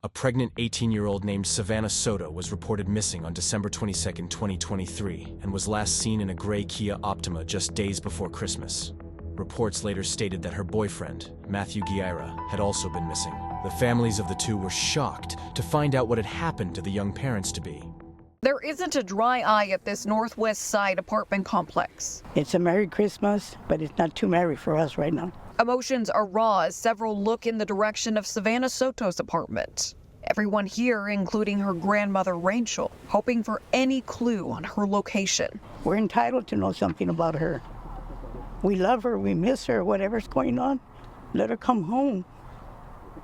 A pregnant 18-year-old named Savanah Soto was reported missing on December 22, 2023, and was last seen in a gray Kia Optima just days before Christmas. Reports later stated that her boyfriend, Guerra, had also been missing. The families of the two were shocked to find out what had happened to the young parents-to-be. There isn't a dry eye at this Northwest Side apartment complex. It's a Merry Christmas, but it's not too merry for us right now. Emotions are raw as several look in the direction of Savanah Soto's apartment. Everyone here, including her grandmother Rachel, hoping for any clue on her location. We're entitled to know something about her. We love her, we miss her, whatever's going on. Let her come home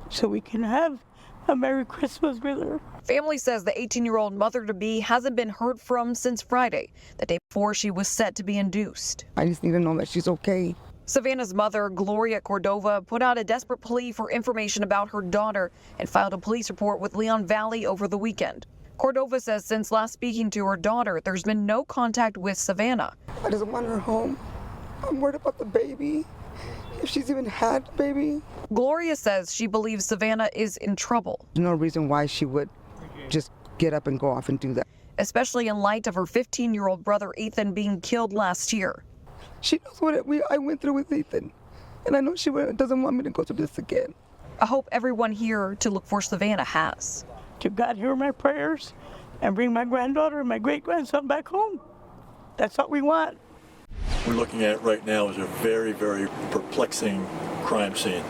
so we can have a Merry Christmas with her. Family says the 18-year-old mother-to-be hasn't been heard from since Friday, the day before she was set to be induced. I just need to know that she's okay. Savanah's mother, Gloria Cordova, put out a desperate plea for information about her daughter and filed a police report with Leon Valley over the weekend. Cordova says since last speaking to her daughter, there's been no contact with Savanah. I just want her home. I'm worried about the baby, if she's even had a baby. Gloria says she believes Savanah is in trouble. There's no reason why she would just get up and go off and do that. Especially in light of her 15-year-old brother Ethan being killed last year. She knows what I went through with Ethan, and I know she doesn't want me to go through this again. I hope everyone here to look for Savanah has. To God hear my prayers and bring my granddaughter and my great-grandson back home. That's what we want. We're looking at right now is a very, very perplexing crime scene.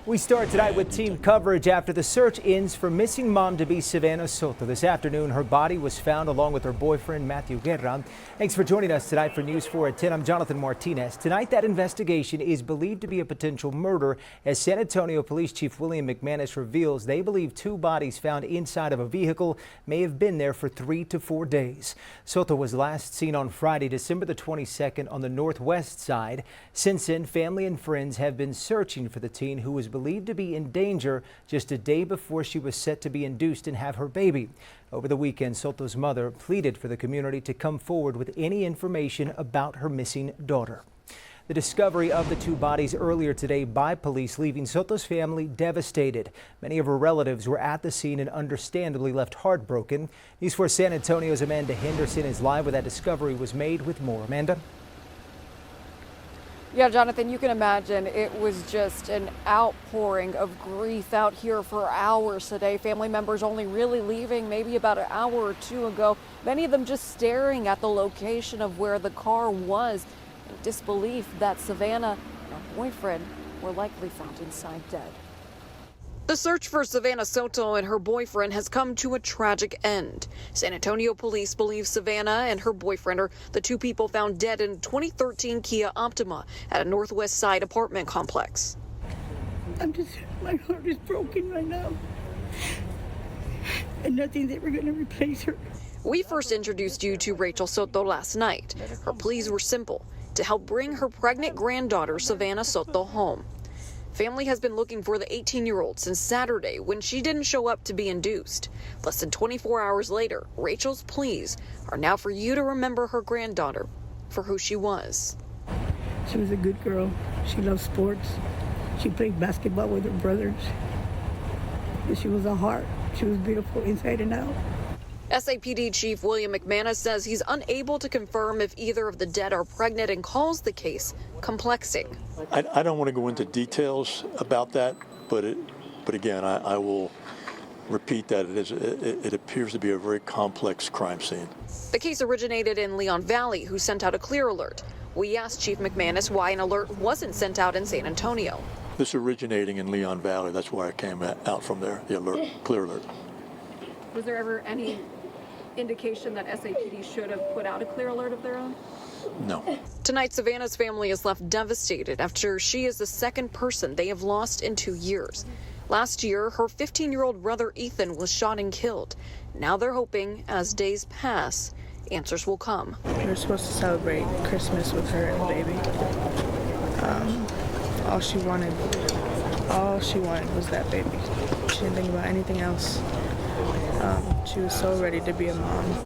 We start tonight with team coverage after the search ends for missing mom-to-be Savanah Soto. This afternoon, her body was found along with her boyfriend, Guerra. Thanks for joining us tonight for News 4 at 10. I'm Jonathan Martinez. Tonight, that investigation is believed to be a potential murder, as San Antonio Police Chief William McManus reveals they believe two bodies found inside of a vehicle may have been there for 3 to 4 days. Soto was last seen on Friday, December the 22nd, on the Northwest Side. Since then, family and friends have been searching for the teen who was believed to be in danger just a day before she was set to be induced and have her baby. Over the weekend, Soto's mother pleaded for the community to come forward with any information about her missing daughter. The discovery of the two bodies earlier today by police leaving Soto's family devastated. Many of her relatives were at the scene and understandably left heartbroken. News 4 San Antonio's Amanda Henderson is live where that discovery was made with more. Amanda? Yeah, Jonathan, you can imagine it was just an outpouring of grief out here for hours today. Family members only really leaving maybe about an hour or two ago. Many of them just staring at the location of where the car was in disbelief that Savanah and her boyfriend were likely found inside dead. The search for Savanah Soto and her boyfriend has come to a tragic end. San Antonio police believe Savanah and her boyfriend are the two people found dead in 2013 Kia Optima at a Northwest Side apartment complex. My heart is broken right now. And nothing's ever going to replace her. We first introduced you to Rachel Soto last night. Her pleas were simple: to help bring her pregnant granddaughter Savanah Soto home. Family has been looking for the 18-year-old since Saturday when she didn't show up to be induced. Less than 24 hours later, Rachel's pleas are now for you to remember her granddaughter for who she was. She was a good girl. She loved sports. She played basketball with her brothers. And she was a heart. She was beautiful inside and out. SAPD Chief William McManus says he's unable to confirm if either of the dead are pregnant and calls the case complexing. I don't want to go into details about that, but again, I will repeat that it appears to be a very complex crime scene. The case originated in Leon Valley, who sent out a clear alert. We asked Chief McManus why an alert wasn't sent out in San Antonio. This originating in Leon Valley, that's why I came out from there, the alert, clear alert. Was there ever any indication that SAPD should have put out a clear alert of their own? No. Tonight, Savanah's family is left devastated after she is the second person they have lost in 2 years. Last year, her 15-year-old brother Ethan was shot and killed. Now they're hoping, as days pass, answers will come. We were supposed to celebrate Christmas with her and the baby. All she wanted was that baby. She didn't think about anything else. She was so ready to be a mom.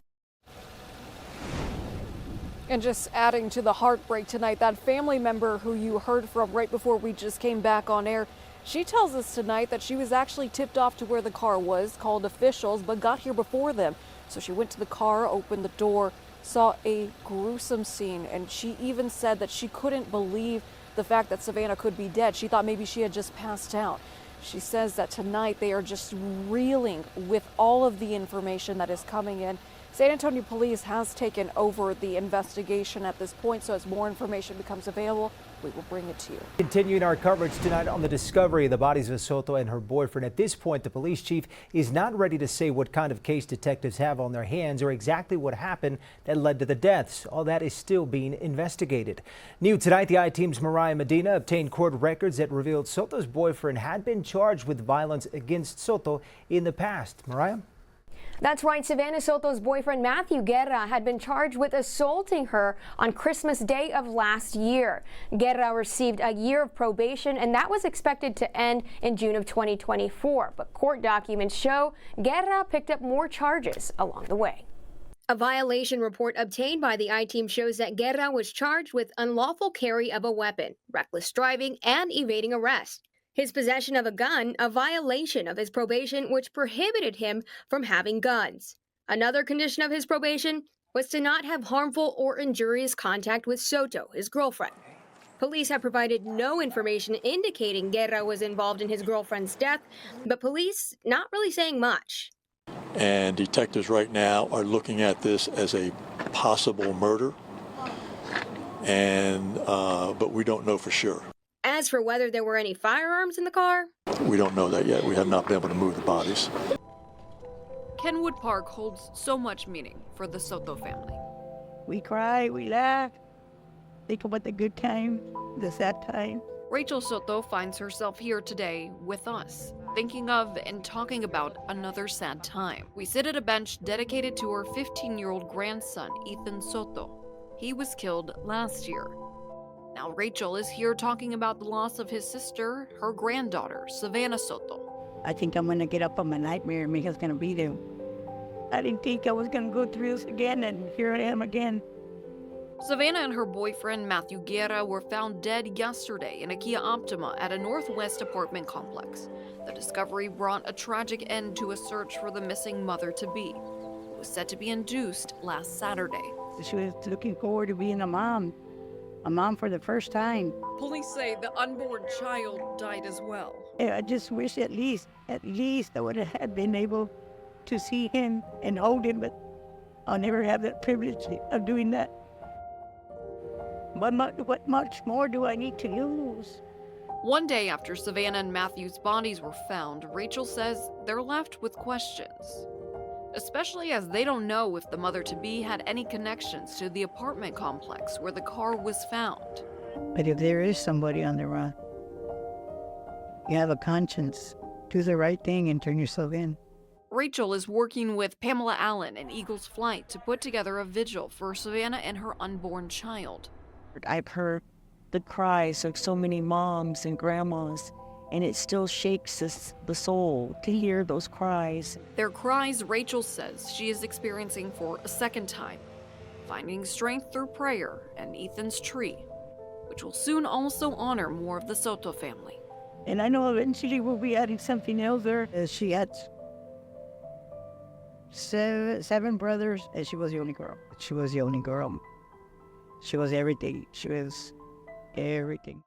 And just adding to the heartbreak tonight, that family member who you heard from right before we just came back on air She tells us tonight that she was actually tipped off to where the car was, called officials, but got here before them. So she went to the car, opened the door, saw a gruesome scene, and she even said that she couldn't believe the fact that Savanah could be dead. She thought maybe she had just passed out. She says that tonight they are just reeling with all of the information that is coming in. San Antonio Police has taken over the investigation at this point, so as more information becomes available, we will bring it to you. Continuing our coverage tonight on the discovery of the bodies of Soto and her boyfriend. At this point, the police chief is not ready to say what kind of case detectives have on their hands or exactly what happened that led to the deaths. All that is still being investigated. New tonight, the I-Team's Mariah Medina obtained court records that revealed Soto's boyfriend had been charged with violence against Soto in the past. Mariah? That's right. Savanah Soto's boyfriend, Matthew Guerra, had been charged with assaulting her on Christmas Day of last year. Guerra received a year of probation, and that was expected to end in June of 2024. But court documents show Guerra picked up more charges along the way. A violation report obtained by the I-Team shows that Guerra was charged with unlawful carry of a weapon, reckless driving, and evading arrest. His possession of a gun, a violation of his probation, which prohibited him from having guns. Another condition of his probation was to not have harmful or injurious contact with Soto, his girlfriend. Police have provided no information indicating Guerra was involved in his girlfriend's death, but police not really saying much. And detectives right now are looking at this as a possible murder, and but we don't know for sure. As for whether there were any firearms in the car, we don't know that yet. We have not been able to move the bodies. Kenwood Park holds so much meaning for the Soto family. We cry, we laugh, think about the good time, the sad time. Rachel Soto finds herself here today with us, thinking of and talking about another sad time. We sit at a bench dedicated to her 15-year-old grandson, Ethan Soto. He was killed last year. Now Rachel is here talking about the loss of his sister, her granddaughter, Savanah Soto. I think I'm gonna get up on my nightmare and Mika's gonna be there. I didn't think I was gonna go through this again, and here I am again. Savanah and her boyfriend, Matthew Guerra, were found dead yesterday in a Kia Optima at a Northwest apartment complex. The discovery brought a tragic end to a search for the missing mother-to-be, who was said to be induced last Saturday. She was looking forward to being a mom for the first time. Police say the unborn child died as well. I just wish at least I would have been able to see him and hold him, but I'll never have that privilege of doing that. What much more do I need to lose? One day after Savanah and Matthew's bodies were found, Rachel says they're left with questions, especially as they don't know if the mother-to-be had any connections to the apartment complex where the car was found. But if there is somebody on the run, you have a conscience. Do the right thing and turn yourself in. Rachel is working with Pamela Allen and Eagles Flight to put together a vigil for Savanah and her unborn child. I've heard the cries of so many moms and grandmas, and it still shakes the soul to hear those cries. Their cries, Rachel says, she is experiencing for a second time, finding strength through prayer and Ethan's tree, which will soon also honor more of the Soto family. And I know eventually we'll be adding something else there. She had seven brothers, and she was the only girl. She was the only girl. She was everything. She was everything.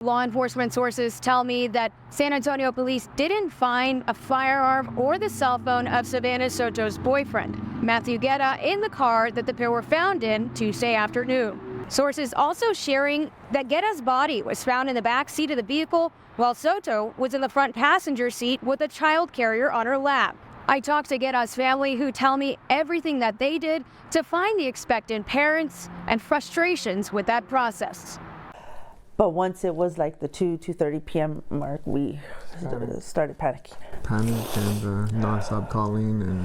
law enforcement sources tell me that San Antonio police didn't find a firearm or the cell phone of Savanah Soto's boyfriend, Matthew Guerra, in the car that the pair were found in Tuesday afternoon. Sources also sharing that Guerra's body was found in the back seat of the vehicle, while Soto was in the front passenger seat with a child carrier on her lap. I talked to Guerra's family, who tell me everything that they did to find the expectant parents and frustrations with that process. But once it was like the 2:30 p.m. mark, we started panicking. Panicked and non-stop calling and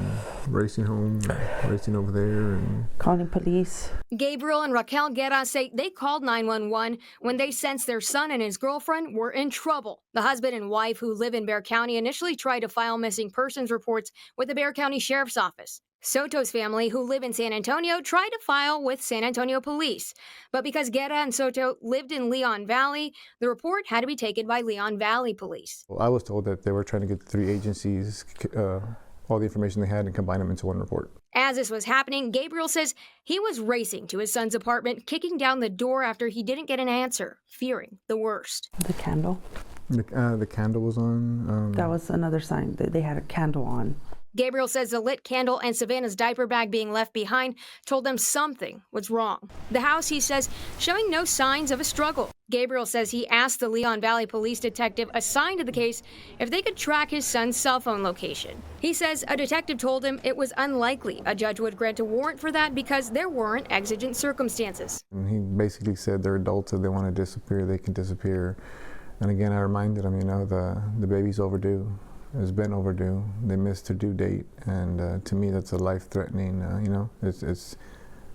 racing home, racing over there, and calling police. Gabriel and Raquel Guerra say they called 911 when they sensed their son and his girlfriend were in trouble. The husband and wife, who live in Bexar County, initially tried to file missing persons reports with the Bexar County Sheriff's Office. Soto's family, who live in San Antonio, tried to file with San Antonio police. But because Guerra and Soto lived in Leon Valley, the report had to be taken by Leon Valley police. Well, I was told that they were trying to get the 3 agencies, all the information they had, and combine them into one report. As this was happening, Gabriel says he was racing to his son's apartment, kicking down the door after he didn't get an answer, fearing the worst. The candle. The candle was on. That was another sign that they had a candle on. Gabriel says the lit candle and Savanah's diaper bag being left behind told them something was wrong. The house, he says, showing no signs of a struggle. Gabriel says he asked the Leon Valley police detective assigned to the case if they could track his son's cell phone location. He says a detective told him it was unlikely a judge would grant a warrant for that because there weren't exigent circumstances. And he basically said they're adults, if they want to disappear, they can disappear. And again, I reminded him, the baby's overdue. It's been overdue. They missed their due date, and to me, that's a life-threatening.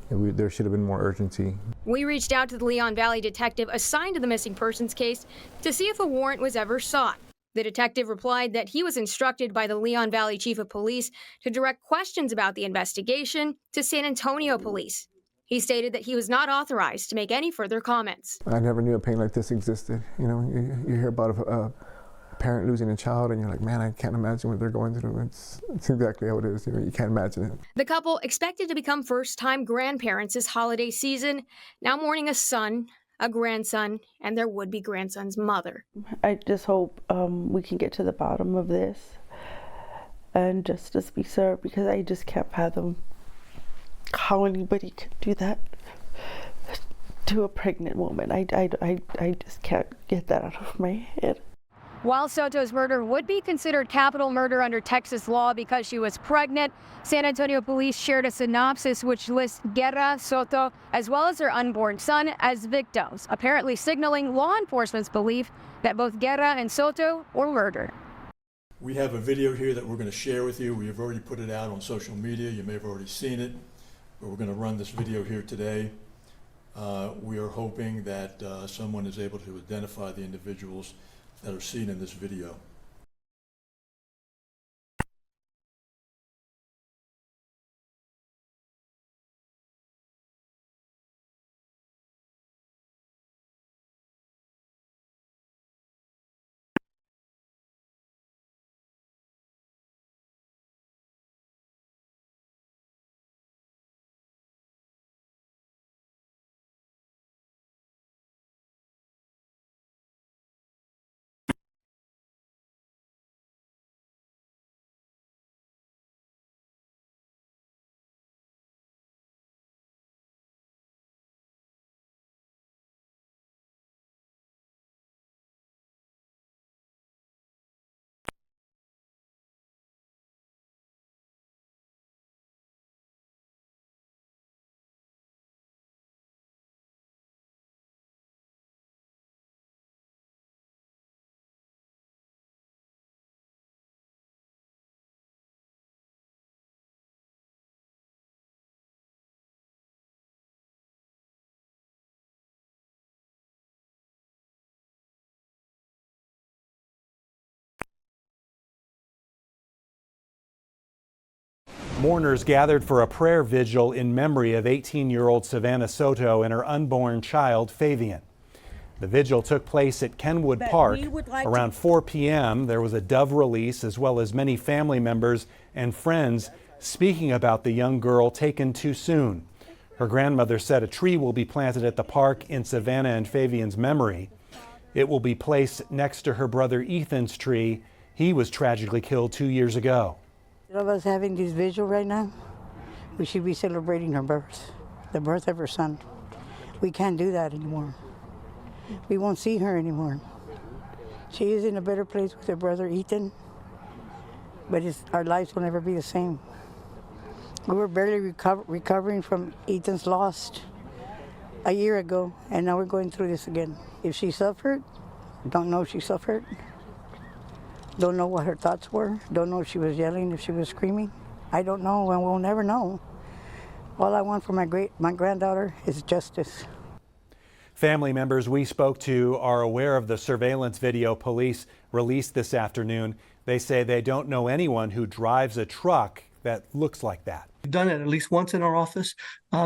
There should have been more urgency. We reached out to the Leon Valley detective assigned to the missing persons case to see if a warrant was ever sought. The detective replied that he was instructed by the Leon Valley chief of police to direct questions about the investigation to San Antonio police. He stated that he was not authorized to make any further comments. I never knew a pain like this existed. You hear about a parent losing a child, and you're like, man, I can't imagine what they're going through. It's exactly how it is. You can't imagine it. The couple, expected to become first-time grandparents this holiday season, now mourning a son, a grandson, and their would-be grandson's mother. I just hope we can get to the bottom of this and justice be served, because I just can't fathom how anybody could do that to a pregnant woman. I just can't get that out of my head. While Soto's murder would be considered capital murder under Texas law because she was pregnant, San Antonio police shared a synopsis which lists Guerra, Soto, as well as her unborn son as victims, apparently signaling law enforcement's belief that both Guerra and Soto were murdered. We have a video here that we're going to share with you. We have already put it out on social media. You may have already seen it, but we're going to run this video here today. We are hoping that someone is able to identify the individuals that are seen in this video. Mourners gathered for a prayer vigil in memory of 18-year-old Savanah Soto and her unborn child, Fabian. The vigil took place at Kenwood Park. Around 4 p.m., there was a dove release, as well as many family members and friends speaking about the young girl taken too soon. Her grandmother said a tree will be planted at the park in Savanah and Fabian's memory. It will be placed next to her brother Ethan's tree. He was tragically killed 2 years ago. All of us having this vigil right now, we should be celebrating her birth, the birth of her son. We can't do that anymore. We won't see her anymore. She is in a better place with her brother Ethan, but our lives will never be the same. We were barely recovering from Ethan's loss a year ago, and now we're going through this again. If she suffered, don't know if she suffered. Don't know what her thoughts were. Don't know if she was yelling, if she was screaming. I don't know, and we'll never know. All I want for my granddaughter is justice. Family members we spoke to are aware of the surveillance video police released this afternoon. They say they don't know anyone who drives a truck that looks like that. We've done it at least once in our office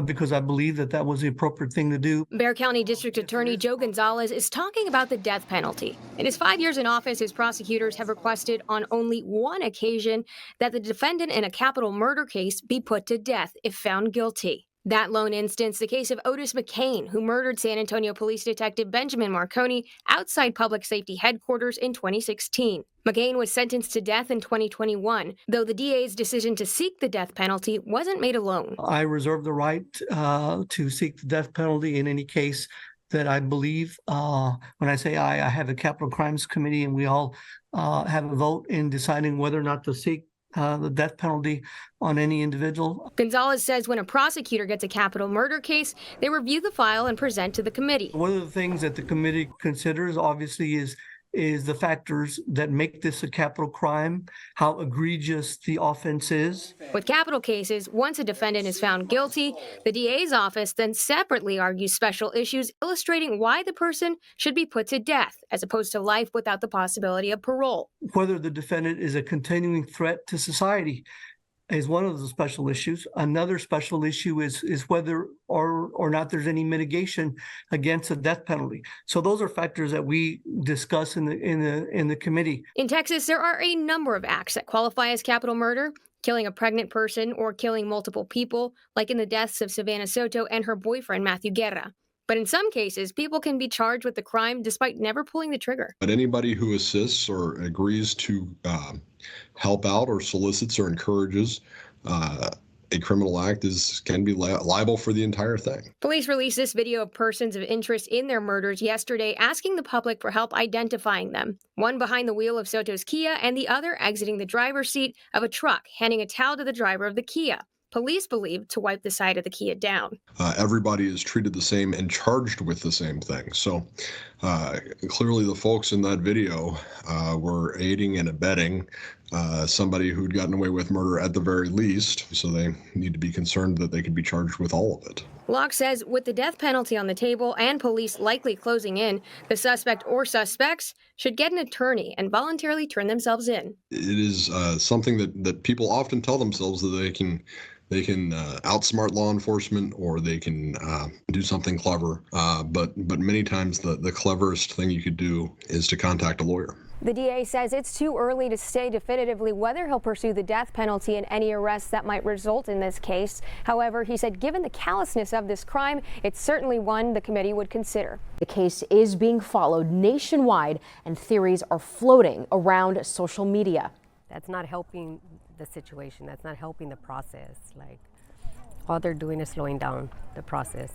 because I believe that that was the appropriate thing to do. Bexar County District Attorney Joe Gonzalez is talking about the death penalty. In his 5 years in office, his prosecutors have requested on only one occasion that the defendant in a capital murder case be put to death if found guilty. That lone instance, the case of Otis McCain, who murdered San Antonio Police Detective Benjamin Marconi outside Public Safety Headquarters in 2016. McCain was sentenced to death in 2021, though the DA's decision to seek the death penalty wasn't made alone. I reserve the right to seek the death penalty in any case that I believe. When I say I have a capital crimes committee, and we all have a vote in deciding whether or not to seek the death penalty on any individual. Gonzalez says when a prosecutor gets a capital murder case, they review the file and present to the committee. One of the things that the committee considers, obviously, is the factors that make this a capital crime, how egregious the offense is. With capital cases, once a defendant is found guilty, the DA's office then separately argues special issues illustrating why the person should be put to death, as opposed to life without the possibility of parole. Whether the defendant is a continuing threat to society is one of the special issues. Another special issue is whether or not there's any mitigation against a death penalty. So those are factors that we discuss in the committee. In Texas, there are a number of acts that qualify as capital murder: killing a pregnant person or killing multiple people, like in the deaths of Savanah Soto and her boyfriend, Matthew Guerra. But in some cases, people can be charged with the crime despite never pulling the trigger. But anybody who assists or agrees to help out or solicits or encourages a criminal act can be liable for the entire thing. Police released this video of persons of interest in their murders yesterday, asking the public for help identifying them. One behind the wheel of Soto's Kia and the other exiting the driver's seat of a truck, handing a towel to the driver of the Kia. Police believe to wipe the side of the Kia down. Everybody is treated the same and charged with the same thing. So clearly the folks in that video were aiding and abetting somebody who'd gotten away with murder at the very least. So they need to be concerned that they could be charged with all of it. Locke says with the death penalty on the table and police likely closing in, the suspect or suspects should get an attorney and voluntarily turn themselves in. It is something that people often tell themselves that they can outsmart law enforcement, or they can do something clever. But many times the cleverest thing you could do is to contact a lawyer. The DA says it's too early to say definitively whether he'll pursue the death penalty in any arrests that might result in this case. However, he said given the callousness of this crime, it's certainly one the committee would consider. The case is being followed nationwide, and theories are floating around social media. That's not helping the situation. That's not helping the process. Like, all they're doing is slowing down the process.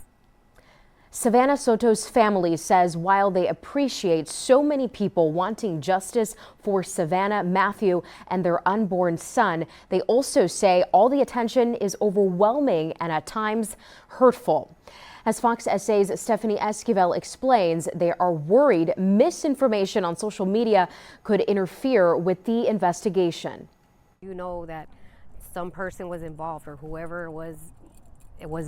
Savanah Soto's family says while they appreciate so many people wanting justice for Savanah, Matthew, and their unborn son, they also say all the attention is overwhelming and at times hurtful. As Fox SA's Stephanie Esquivel explains, they are worried misinformation on social media could interfere with the investigation. You know that some person was involved, or whoever was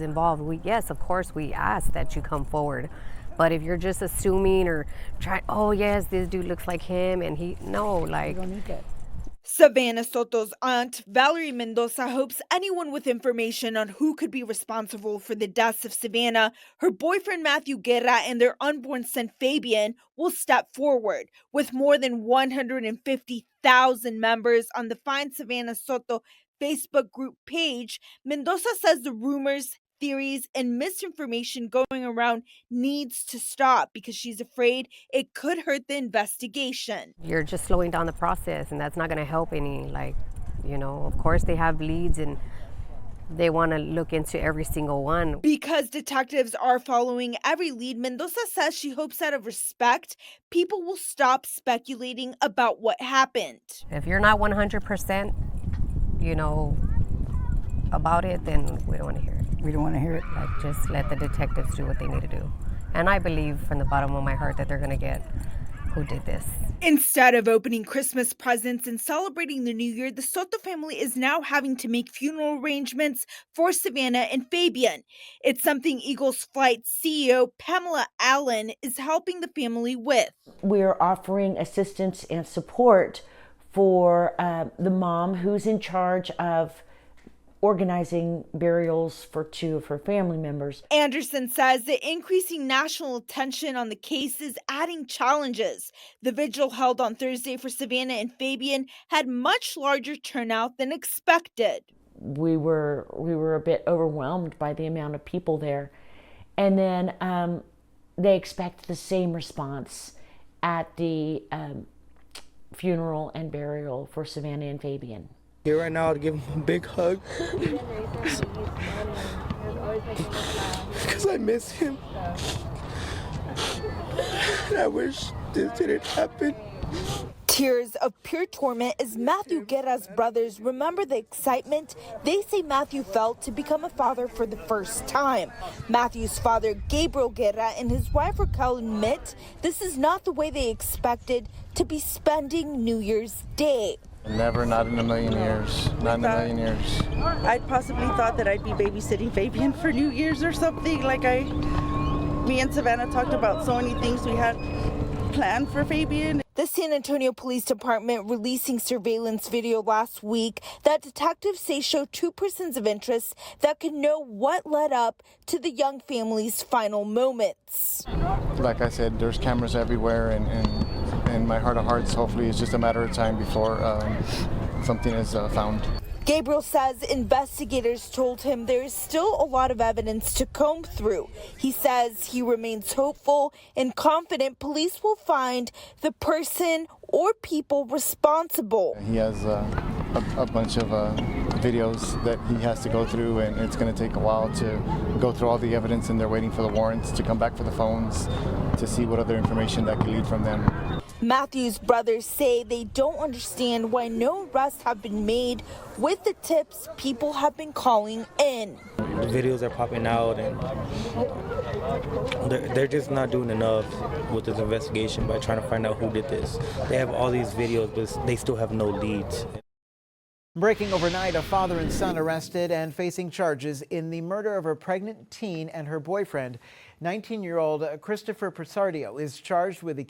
involved. Yes, of course, we ask that you come forward. But if you're just assuming or trying, oh yes, this dude looks like him, and we don't need that. Savanah Soto's aunt, Valerie Mendoza, hopes anyone with information on who could be responsible for the deaths of Savanah, her boyfriend Matthew Guerra, and their unborn son Fabian will step forward. With more than 150,000 members on the Find Savanah Soto Facebook group page, Mendoza says the rumors, theories, and misinformation going around needs to stop because she's afraid it could hurt the investigation. You're just slowing down the process, and that's not going to help any. Of course they have leads and they want to look into every single one. Because detectives are following every lead, Mendoza says she hopes out of respect, people will stop speculating about what happened. If you're not 100%, about it, then we don't want to hear it. We don't want to hear it. Just let the detectives do what they need to do. And I believe from the bottom of my heart that they're going to get who did this. Instead of opening Christmas presents and celebrating the new year, the Soto family is now having to make funeral arrangements for Savanah and Fabian. It's something Eagles Flight CEO Pamela Allen is helping the family with. We're offering assistance and support for the mom who's in charge of organizing burials for 2 of her family members. Anderson says the increasing national attention on the case is adding challenges. The vigil held on Thursday for Savanah and Fabian had much larger turnout than expected. We were a bit overwhelmed by the amount of people there. And then they expect the same response at the funeral and burial for Savanah and Fabian. Here right now to give him a big hug because I miss him. And I wish this didn't happen. Tears of pure torment as Matthew Guerra's brothers remember the excitement they say Matthew felt to become a father for the first time. Matthew's father, Gabriel Guerra, and his wife Raquel admit this is not the way they expected to be spending New Year's Day. Never, not in a million years. Not in a million years. I'd possibly thought that I'd be babysitting Fabian for New Year's or something. Me and Savanah talked about so many things we had planned for Fabian. The San Antonio Police Department releasing surveillance video last week that detectives say show 2 persons of interest that could know what led up to the young family's final moments. Like I said, there's cameras everywhere, and my heart of hearts, hopefully it's just a matter of time before something is found. Gabriel says investigators told him there is still a lot of evidence to comb through. He says he remains hopeful and confident police will find the person or people responsible. He has a bunch of videos that he has to go through, and it's going to take a while to go through all the evidence, and they're waiting for the warrants to come back for the phones to see what other information that could lead from them. Matthew's brothers say they don't understand why no arrests have been made with the tips people have been calling in. The videos are popping out, and they're just not doing enough with this investigation by trying to find out who did this. They have all these videos, but they still have no leads. Breaking overnight, a father and son arrested and facing charges in the murder of a pregnant teen and her boyfriend. 19-year-old Christopher Persardio is charged with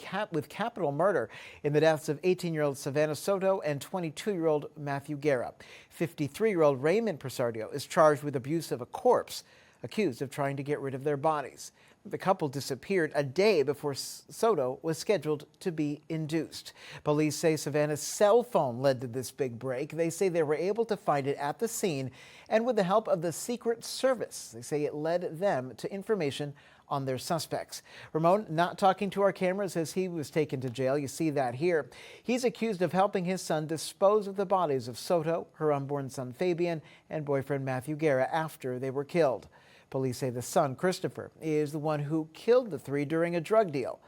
capital murder in the deaths of 18-year-old Savanah Soto and 22-year-old Matthew Guerra. 53-year-old Raymond Persardio is charged with abuse of a corpse, accused of trying to get rid of their bodies. The couple disappeared a day before Soto was scheduled to be induced. Police say Savanah's cell phone led to this big break. They say they were able to find it at the scene, and with the help of the Secret Service, they say it led them to information on their suspects. Ramon not talking to our cameras as he was taken to jail. You see that here. He's accused of helping his son dispose of the bodies of Soto, her unborn son Fabian, and boyfriend Matthew Guerra after they were killed. Police say the son, Christopher, is the one who killed the 3 during a drug deal.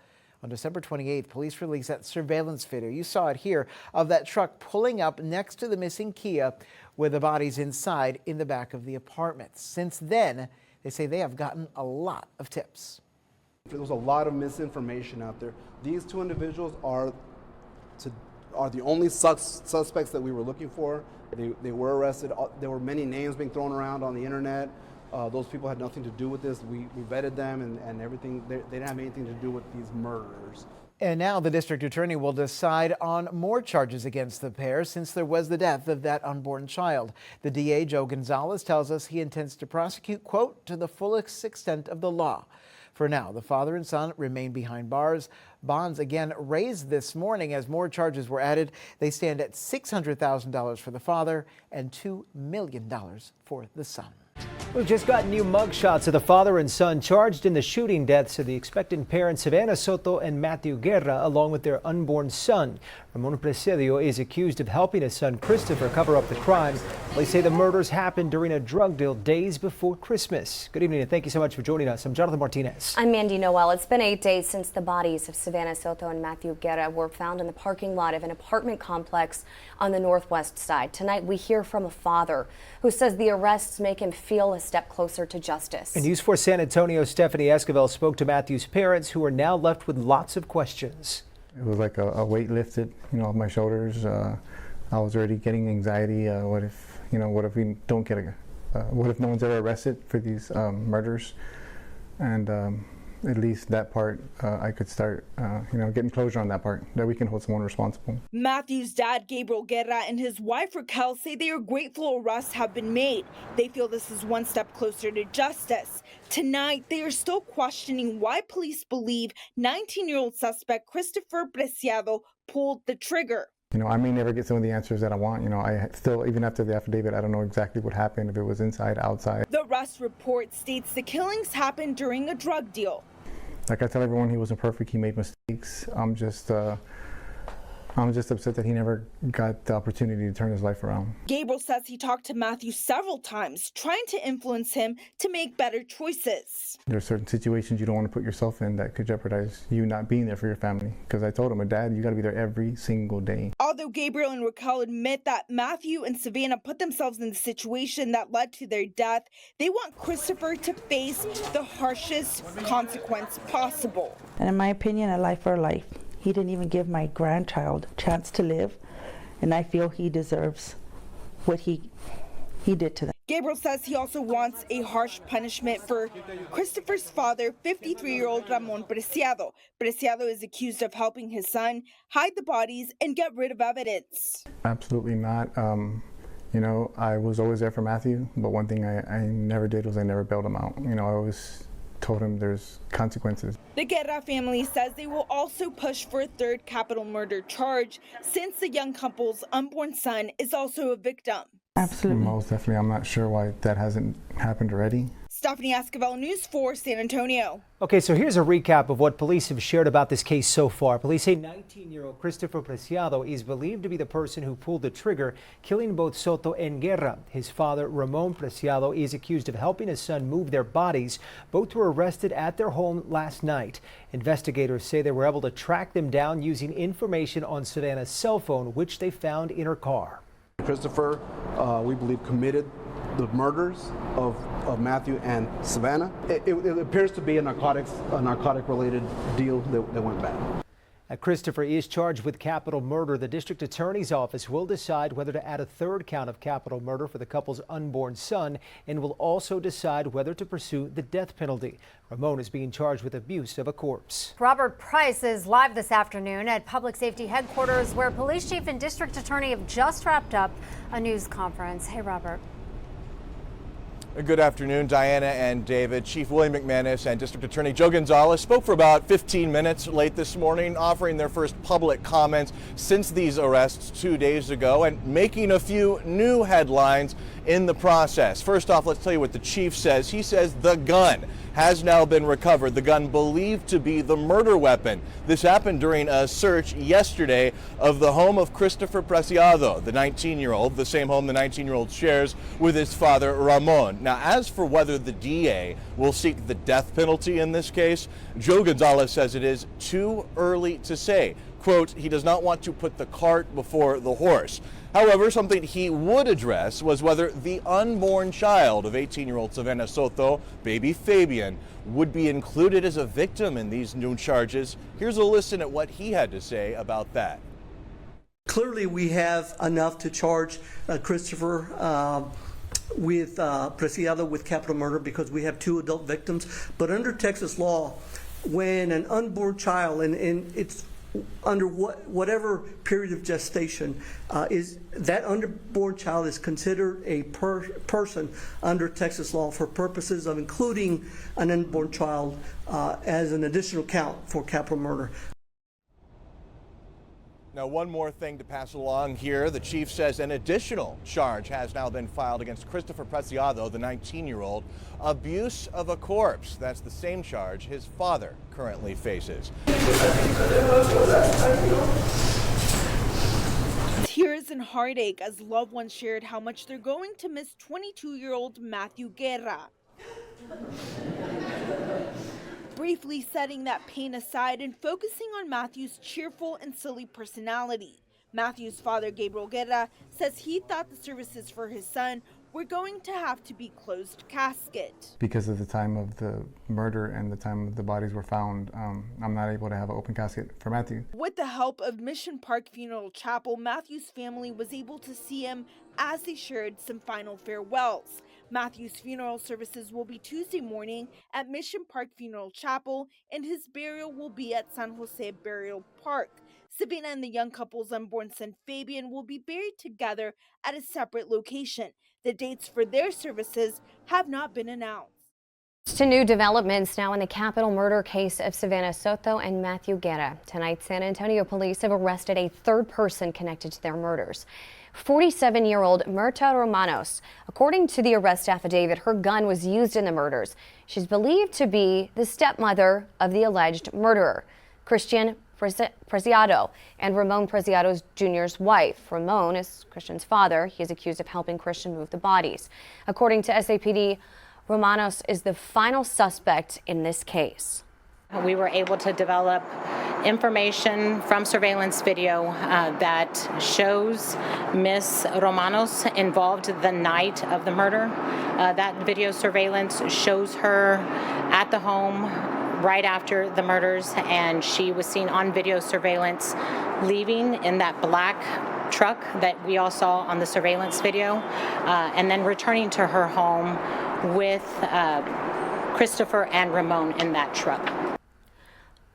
On December 28th, police released that surveillance video. You saw it here of that truck pulling up next to the missing Kia with the bodies inside in the back of the apartment. Since then, they say they have gotten a lot of tips. There was a lot of misinformation out there. These 2 individuals are the only suspects that we were looking for. They were arrested. There were many names being thrown around on the internet. Those people had nothing to do with this. We vetted them and everything. They didn't have anything to do with these murders. And now the district attorney will decide on more charges against the pair since there was the death of that unborn child. The DA, Joe Gonzalez, tells us he intends to prosecute, quote, to the fullest extent of the law. For now, the father and son remain behind bars. Bonds again raised this morning as more charges were added. They stand at $600,000 for the father and $2 million for the son. We've just got new mugshots of the father and son charged in the shooting deaths of the expectant parents Savanah Soto and Matthew Guerra, along with their unborn son. Ramon Presidio is accused of helping his son Christopher cover up the crime. They say the murders happened during a drug deal days before Christmas. Good evening and thank you so much for joining us. I'm Jonathan Martinez. I'm Mandy Noel. It's been 8 days since the bodies of Savanah Soto and Matthew Guerra were found in the parking lot of an apartment complex on the northwest side. Tonight we hear from a father who says the arrests make him feel a step closer to justice. And News 4 San Antonio's Stephanie Esquivel spoke to Matthew's parents, who are now left with lots of questions. It was like a weight lifted, off my shoulders. I was already getting anxiety. What if we don't get what if no one's ever arrested for these murders? And at least that part, I could start, getting closure on that part, that we can hold someone responsible. Matthew's dad, Gabriel Guerra, and his wife, Raquel, say they are grateful arrests have been made. They feel this is one step closer to justice. Tonight, they are still questioning why police believe 19-year-old suspect Christopher Preciado pulled the trigger. I may never get some of the answers that I want. I still, even after the affidavit, I don't know exactly what happened, if it was inside, outside. The arrest report states the killings happened during a drug deal. Like I tell everyone, he wasn't perfect. He made mistakes. I'm just upset that he never got the opportunity to turn his life around. Gabriel says he talked to Matthew several times, trying to influence him to make better choices. There are certain situations you don't want to put yourself in that could jeopardize you not being there for your family. Because I told him, Dad, you got to be there every single day. Although Gabriel and Raquel admit that Matthew and Savanah put themselves in the situation that led to their death, they want Christopher to face the harshest consequence possible. And in my opinion, a life for a life. He didn't even give my grandchild a chance to live, and I feel he deserves what he did to them. Gabriel says he also wants a harsh punishment for Christopher's father, 53-year-old Ramon Preciado. Preciado is accused of helping his son hide the bodies and get rid of evidence. Absolutely not. I was always there for Matthew, but one thing I never did was I never bailed him out. I always told him there's consequences. The Guerra family says they will also push for a third capital murder charge since the young couple's unborn son is also a victim. Absolutely. Most definitely. I'm not sure why that hasn't happened already. Stephanie Esquivel, News 4, San Antonio. Okay, so here's a recap of what police have shared about this case so far. Police say 19-year-old Christopher Preciado is believed to be the person who pulled the trigger, killing both Soto and Guerra. His father, Ramon Preciado, is accused of helping his son move their bodies. Both were arrested at their home last night. Investigators say they were able to track them down using information on Savanah's cell phone, which they found in her car. Christopher, we believe, committed the murders of Matthew and Savanah. It appears to be a narcotic-related deal that went bad. Christopher is charged with capital murder. The district attorney's office will decide whether to add a third count of capital murder for the couple's unborn son and will also decide whether to pursue the death penalty. Ramon is being charged with abuse of a corpse. Robert Price is live this afternoon at Public Safety Headquarters, where police chief and district attorney have just wrapped up a news conference. Hey, Robert. Good afternoon, Diana and David. Chief William McManus and District Attorney Joe Gonzalez spoke for about 15 minutes late this morning, offering their first public comments since these arrests 2 days ago and making a few new headlines in the process. First off, let's tell you what the chief says. He says the gun has now been recovered, the gun believed to be the murder weapon. This happened during a search yesterday of the home of Christopher Preciado, the 19-year-old, the same home the 19-year-old shares with his father, Ramon. Now, as for whether the DA will seek the death penalty in this case, Joe Gonzalez says it is too early to say. Quote, he does not want to put the cart before the horse. However, something he would address was whether the unborn child of 18-year-old Savanah Soto, baby Fabian, would be included as a victim in these new charges. Here's a listen at what he had to say about that. Clearly, we have enough to charge Christopher with Preciado with capital murder because we have 2 adult victims. But under Texas law, when an unborn child, and it's under whatever period of gestation, is that unborn child is considered a person under Texas law for purposes of including an unborn child as an additional count for capital murder. Now, one more thing to pass along here. The chief says an additional charge has now been filed against Christopher Preciado, the 19-year-old, abuse of a corpse. That's the same charge his father currently faces. Tears and heartache as loved ones shared how much they're going to miss 22-year-old Matthew Guerra. Briefly setting that pain aside and focusing on Matthew's cheerful and silly personality. Matthew's father, Gabriel Guerra, says he thought the services for his son were going to have to be closed casket. Because of the time of the murder and the time the bodies were found, I'm not able to have an open casket for Matthew. With the help of Mission Park Funeral Chapel, Matthew's family was able to see him as they shared some final farewells. Matthew's funeral services will be Tuesday morning at Mission Park Funeral Chapel, and his burial will be at San Jose Burial Park. Savanah and the young couple's unborn son Fabian will be buried together at a separate location. The dates for their services have not been announced. To new developments now in the capital murder case of Savanah Soto and Matthew Guerra. Tonight, San Antonio police have arrested a third person connected to their murders. 47-year-old Mirta Romanos. According to the arrest affidavit, her gun was used in the murders. She's believed to be the stepmother of the alleged murderer, Christian Preciado, and Ramon Preciado Jr.'s wife. Ramon is Christian's father. He is accused of helping Christian move the bodies. According to SAPD, Romanos is the final suspect in this case. We were able to develop information from surveillance video that shows Miss Romanos involved the night of the murder. That video surveillance shows her at the home right after the murders, and she was seen on video surveillance leaving in that black truck that we all saw on the surveillance video, and then returning to her home with Christopher and Ramon in that truck.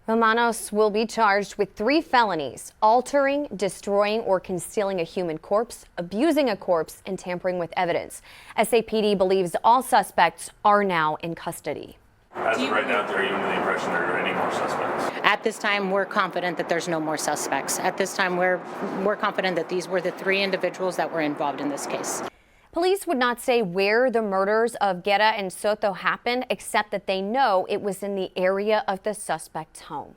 Romanos will be charged with 3 felonies: altering, destroying, or concealing a human corpse, abusing a corpse, and tampering with evidence. SAPD believes all suspects are now in custody. As of right now, are you under the impression there are any more suspects? At this time, we're confident that there's no more suspects. At this time, we're confident that these were the 3 individuals that were involved in this case. Police would not say where the murders of Guerra and Soto happened, except that they know it was in the area of the suspect's home.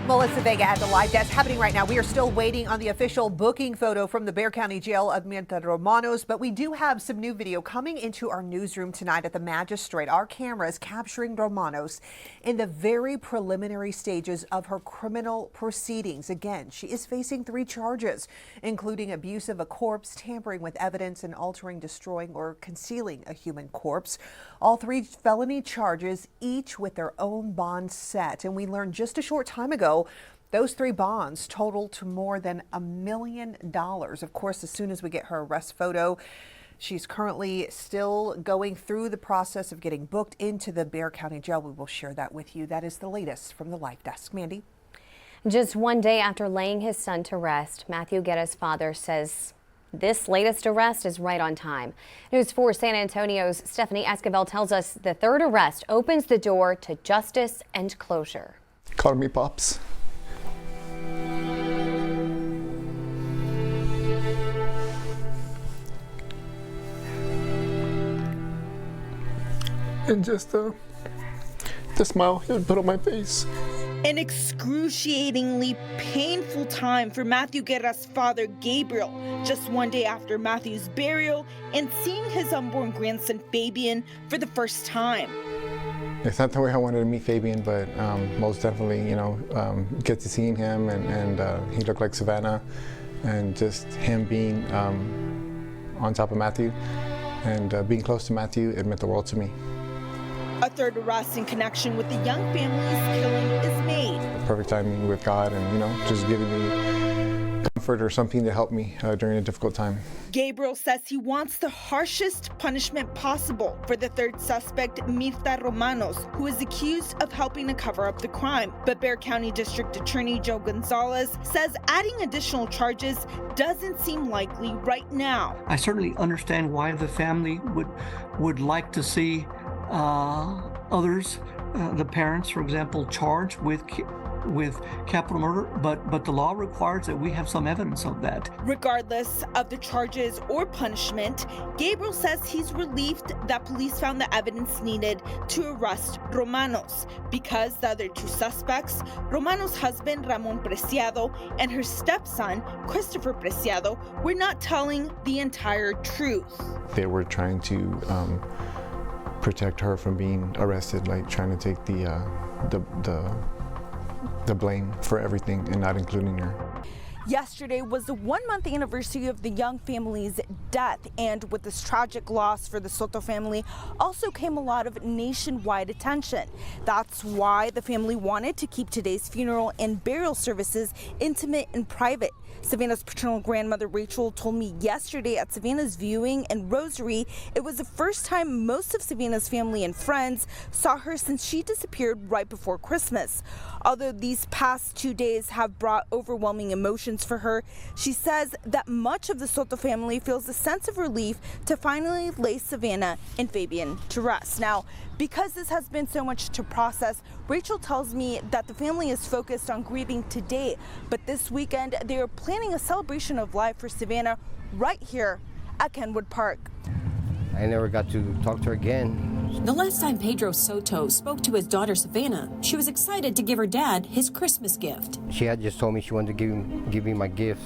Melissa Vega at the live desk happening right now. We are still waiting on the official booking photo from the Bexar County Jail of Mirta Romanos, but we do have some new video coming into our newsroom tonight at the magistrate. Our cameras capturing Romanos in the very preliminary stages of her criminal proceedings. Again, she is facing 3 charges, including abuse of a corpse, tampering with evidence, and altering, destroying, or concealing a human corpse. All 3 felony charges, each with their own bond set. And we learned just a short time ago those 3 bonds total to more than $1 million. Of course, as soon as we get her arrest photo, she's currently still going through the process of getting booked into the Bexar County Jail. We will share that with you. That is the latest from the live desk. Mandy. Just one day after laying his son to rest, Matthew Guerra's father says this latest arrest is right on time. News 4 San Antonio's Stephanie Esquivel tells us the 3rd arrest opens the door to justice and closure. Call me Pops. And just the smile he would put on my face. An excruciatingly painful time for Matthew Guerra's father, Gabriel, just one day after Matthew's burial and seeing his unborn grandson, Fabian, for the first time. It's not the way I wanted to meet Fabian, but most definitely, get to seeing him, and he looked like Savanah, and just him being on top of Matthew and being close to Matthew, it meant the world to me. A 3rd arrest in connection with the young family's killing is made. Perfect timing with God, and just giving me comfort or something to help me during a difficult time. Gabriel says he wants the harshest punishment possible for the 3rd suspect, Mirta Romanos, who is accused of helping to cover up the crime. But Bexar County District Attorney Joe Gonzalez says adding additional charges doesn't seem likely right now. I certainly understand why the family would like to see others, the parents, for example, charged with capital murder, but the law requires that we have some evidence of that. Regardless of the charges or punishment, Gabriel says he's relieved that police found the evidence needed to arrest Romanos because the other 2 suspects, Romanos' husband Ramon Preciado and her stepson Christopher Preciado, were not telling the entire truth. They were trying to protect her from being arrested, like trying to take the blame for everything and not including her. Yesterday was the 1-month anniversary of the young family's death, and with this tragic loss for the Soto family also came a lot of nationwide attention. That's why the family wanted to keep today's funeral and burial services intimate and private. Savanah's paternal grandmother Rachel told me yesterday at Savanah's viewing and rosary, it was the first time most of Savanah's family and friends saw her since she disappeared right before Christmas. Although these past 2 days have brought overwhelming emotions for her, she says that much of the Soto family feels a sense of relief to finally lay Savanah and Fabian to rest. Now, because this has been so much to process, Rachel tells me that the family is focused on grieving today, but this weekend they are planning a celebration of life for Savanah right here at Kenwood Park. I never got to talk to her again. The last time Pedro Soto spoke to his daughter Savanah, she was excited to give her dad his Christmas gift. She had just told me she wanted to give me my gifts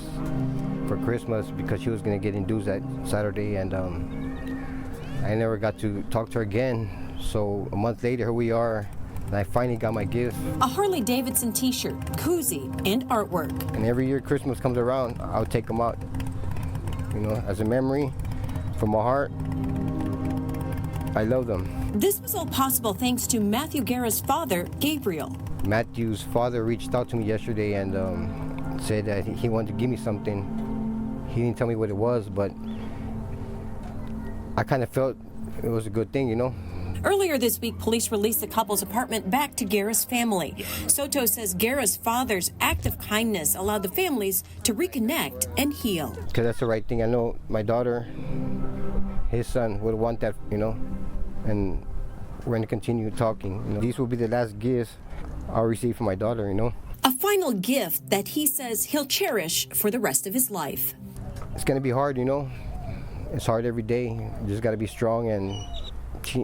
for Christmas because she was going to get induced that Saturday, and I never got to talk to her again. So a month later, here we are, and I finally got my gift. A Harley Davidson t-shirt, koozie, and artwork. And every year Christmas comes around, I'll take them out, you know, as a memory from my heart. I love them. This was all possible thanks to Matthew Guerra's father, Gabriel. Matthew's father reached out to me yesterday and said that he wanted to give me something. He didn't tell me what it was, but I kind of felt it was a good thing, you know. Earlier this week, police released the couple's apartment back to Guerra's family. Soto says Guerra's father's act of kindness allowed the families to reconnect and heal. Because that's the right thing. I know my daughter, his son, would want that, you know, and we're going to continue talking. You know, these will be the last gifts I'll receive from my daughter, you know. A final gift that he says he'll cherish for the rest of his life. It's going to be hard, you know. It's hard every day. You just got to be strong, and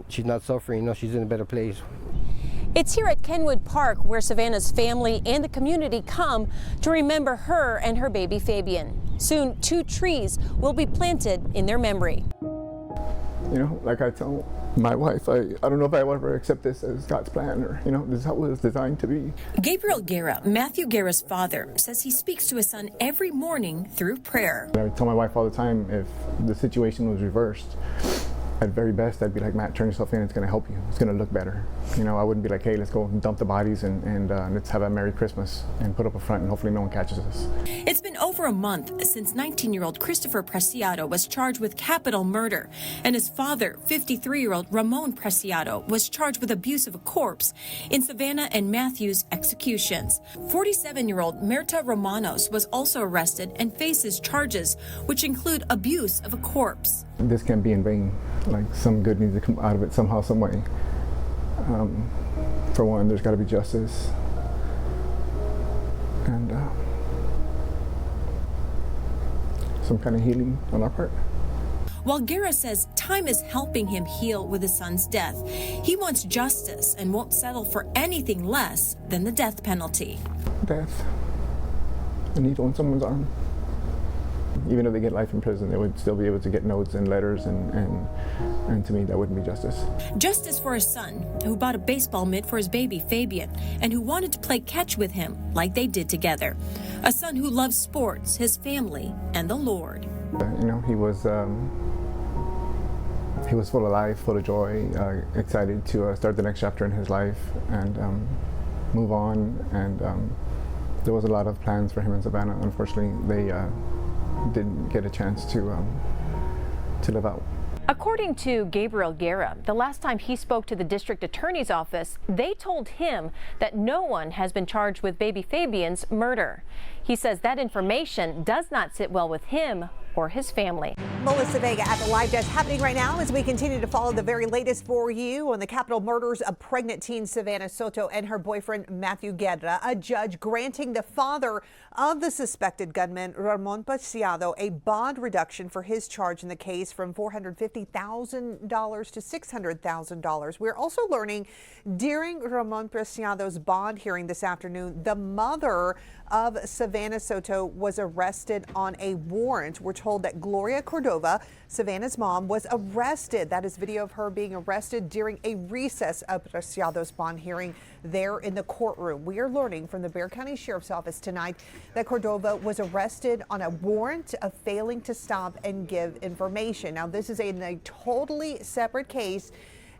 she's not suffering, you know, she's in a better place. It's here at Kenwood Park where Savanah's family and the community come to remember her and her baby Fabian. Soon, 2 trees will be planted in their memory. You know, like I tell my wife, I don't know if I will ever accept this as God's plan, or, you know, this is how it was designed to be. Gabriel Guerra, Matthew Guerra's father, says he speaks to his son every morning through prayer. I tell my wife all the time, if the situation was reversed, at very best, I'd be like, Matt, turn yourself in, it's going to help you. It's going to look better. You know, I wouldn't be like, hey, let's go dump the bodies and let's have a Merry Christmas and put up a front and hopefully no one catches us. It's been over a month since 19-year-old Christopher Preciado was charged with capital murder, and his father, 53-year-old Ramon Preciado, was charged with abuse of a corpse in Savanah and Matthew's executions. 47-year-old Mirta Romanos was also arrested and faces charges which include abuse of a corpse. This can't be in vain. Like, some good needs to come out of it somehow, some way. For one, there's got to be justice, and some kind of healing on our part. While Guerra says time is helping him heal with his son's death, he wants justice and won't settle for anything less than the death penalty. Death. A needle in someone's arm. Even if they get life in prison, they would still be able to get notes and letters, and to me, that wouldn't be justice. Justice for his son, who bought a baseball mitt for his baby Fabian, and who wanted to play catch with him like they did together. A son who loves sports, his family, and the Lord. You know, he was full of life, full of joy, excited to start the next chapter in his life and move on. And there was a lot of plans for him in Savanah. Unfortunately, they didn't get a chance to live out. According to Gabriel Guerra, the last time he spoke to the district attorney's office, they told him that no one has been charged with baby Fabian's murder. He says that information does not sit well with him or his family. Melissa Vega at the live desk, happening right now as we continue to follow the very latest for you on the capital murders of pregnant teen Savanah Soto and her boyfriend Matthew Guerra. A judge granting the father of the suspected gunman Ramon Preciado a bond reduction for his charge in the case from $450,000 to $600,000. We're also learning during Ramon Preciado's bond hearing this afternoon, the mother of Savanah Soto was arrested on a warrant. We're told told that Gloria Cordova, Savanah's mom, was arrested. That is video of her being arrested during a recess of Preciado's bond hearing there in the courtroom. We are learning from the Bexar County Sheriff's Office tonight that Cordova was arrested on a warrant of failing to stop and give information. Now, this is a totally separate case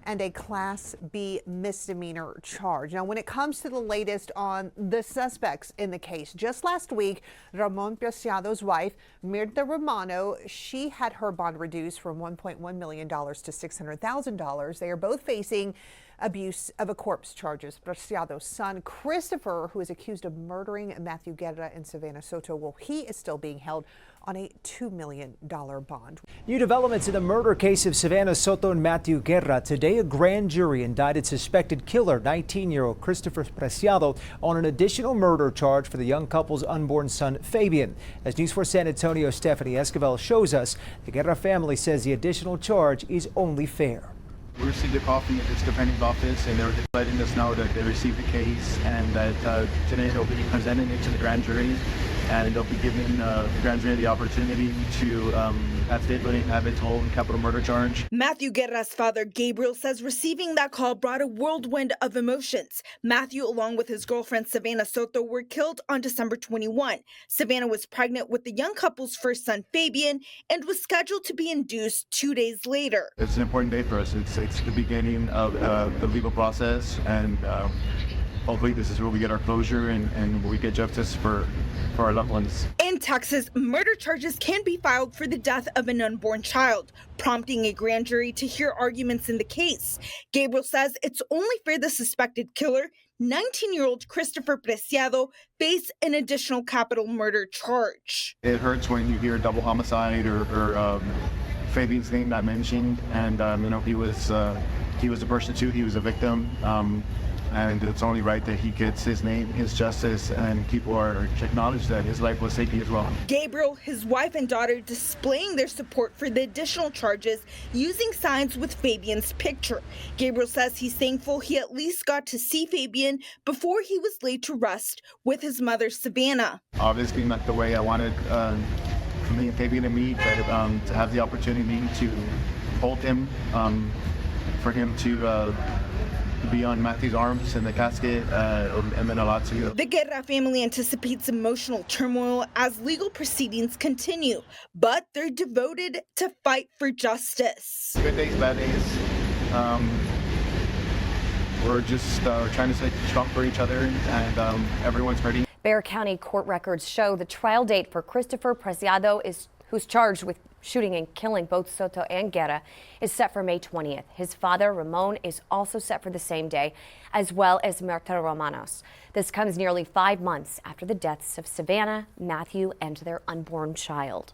and a Class B misdemeanor charge. Now, when it comes to the latest on the suspects in the case, just last week, Ramon Preciado's wife, Mirta Romano, she had her bond reduced from $1.1 million to $600,000. They are both facing abuse of a corpse charges. Preciado's son, Christopher, who is accused of murdering Matthew Guerra and Savanah Soto, well, he is still being held on a $2 million bond. New developments in the murder case of Savanah Soto and Matthew Guerra. Today, a grand jury indicted suspected killer, 19-year-old Christopher Preciado, on an additional murder charge for the young couple's unborn son, Fabian. As News 4 San Antonio's Stephanie Esquivel shows us, the Guerra family says the additional charge is only fair. We received a call from the district attorney's office, and they were just letting us know that they received the case and that today they'll be presenting it to the grand jury, and they'll be giving the grand jury the opportunity to, as they put it, have it told capital murder charge. Matthew Guerra's father, Gabriel, says receiving that call brought a whirlwind of emotions. Matthew, along with his girlfriend Savanah Soto, were killed on December 21. Savanah was pregnant with the young couple's first son, Fabian, and was scheduled to be induced 2 days later. It's an important day for us. It's the beginning of the legal process, and hopefully this is where we get our closure and we get justice for our loved ones. In Texas, murder charges can be filed for the death of an unborn child, prompting a grand jury to hear arguments in the case. Gabriel says it's only fair the suspected killer, 19-year-old Christopher Preciado, face an additional capital murder charge. It hurts when you hear double homicide or Fabian's name not mentioned, and he was a person too. He was a victim, and it's only right that he gets his name, his justice, and people are acknowledge that his life was taken as well. Gabriel, his wife and daughter displaying their support for the additional charges using signs with Fabian's picture. Gabriel says he's thankful he at least got to see Fabian before he was laid to rest with his mother, Savanah. Obviously not the way I wanted me and Fabian to meet, but to have the opportunity to hold him, for him to be on Matthew's arms in the casket, it meant a lot to you. The Guerra family anticipates emotional turmoil as legal proceedings continue, but they're devoted to fight for justice. Good days, bad days. We're just trying to stay strong for each other, and everyone's hurting. Bexar County court records show the trial date for Christopher Preciado, who's charged with shooting and killing both Soto and Guerra, is set for May 20th. His father, Ramon, is also set for the same day, as well as Mirta Romanos. This comes nearly 5 months after the deaths of Savanah, Matthew, and their unborn child.